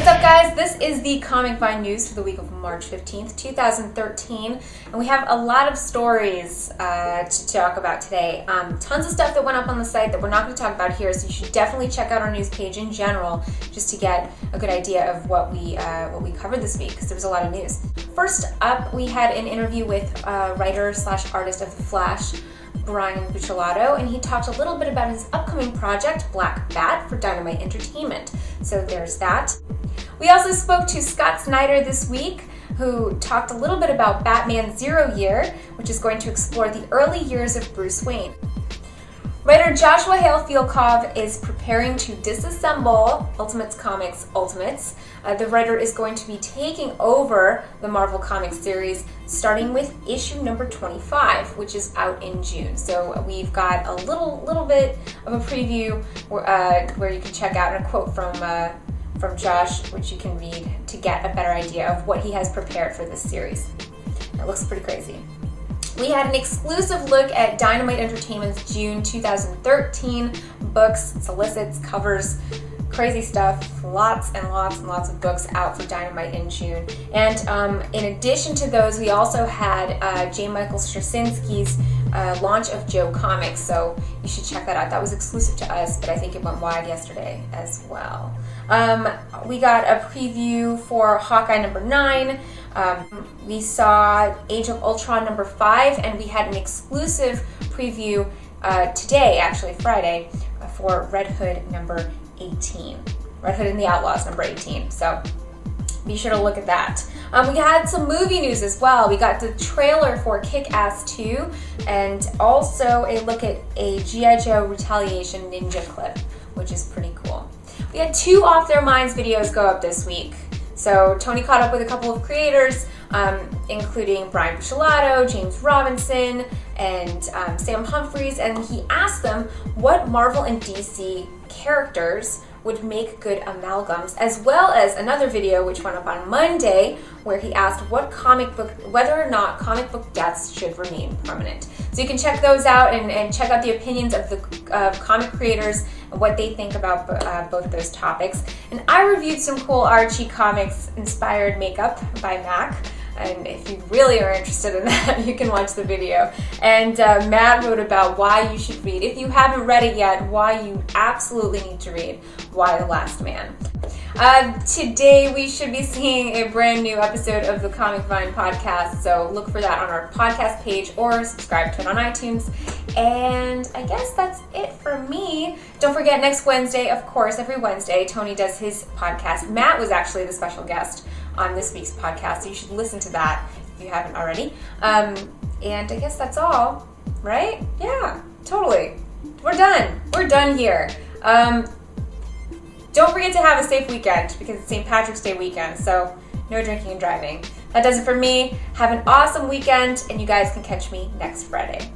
What's up, guys? This is the Comic Vine News for the week of March 15th, 2013, and we have a lot of stories to talk about today. Tons of stuff that went up on the site that we're not going to talk about here, so you should definitely check out our news page in general just to get a good idea of what we covered this week, because there was a lot of news. First up, we had an interview with writer/artist of The Flash, Brian Buccellato, and he talked a little bit about his upcoming project, Black Bat, for Dynamite Entertainment. So there's that. We also spoke to Scott Snyder this week, who talked a little bit about Batman Zero Year, which is going to explore the early years of Bruce Wayne. Writer Joshua Hale Fialkov is preparing to disassemble Ultimates Comics Ultimates. The writer is going to be taking over the Marvel Comics series, starting with issue number 25, which is out in June. So we've got a little bit of a preview where you can check out a quote from Josh, which you can read to get a better idea of what he has prepared for this series. It looks pretty crazy. We had an exclusive look at Dynamite Entertainment's June 2013 books, solicits, covers, crazy stuff, lots and lots of books out for Dynamite in June. And in addition to those, we also had J. Michael Straczynski's launch of Joe Comics, so you should check that out. That was exclusive to us, but I think it went wide yesterday as well. We got a preview for Hawkeye number 9. We saw Age of Ultron number 5, and we had an exclusive preview today, actually Friday, for Red Hood number 18. Red Hood and the Outlaws number 18. So be sure to look at that. We had some movie news as well. We got the trailer for Kick-Ass 2 and also a look at a G.I. Joe Retaliation Ninja clip, which is pretty cool. We had 2 Off Their Minds videos go up this week. So Tony caught up with a couple of creators, including Brian Buccellato, James Robinson, and Sam Humphries, and he asked them what Marvel and DC characters would make good amalgams, as well as another video which went up on Monday where he asked whether or not comic book deaths should remain permanent. So you can check those out and check out the opinions of the comic creators and what they think about both of those topics. And I reviewed some cool Archie Comics inspired makeup by MAC. And if you really are interested in that, you can watch the video. And Matt wrote about why you should read, if you haven't read it yet, why you absolutely need to read Y: The Last Man. Today we should be seeing a brand new episode of the Comic Vine podcast, so look for that on our podcast page or subscribe to it on iTunes. And I guess that's it for me. Don't forget, next Wednesday, of course, every Wednesday, Tony does his podcast. Matt was actually the special guest on this week's podcast, so you should listen to that if you haven't already. And I guess that's all, right? Yeah, totally. We're done here. Don't forget to have a safe weekend because it's St. Patrick's Day weekend, so no drinking and driving. That does it for me. Have an awesome weekend, and you guys can catch me next Friday.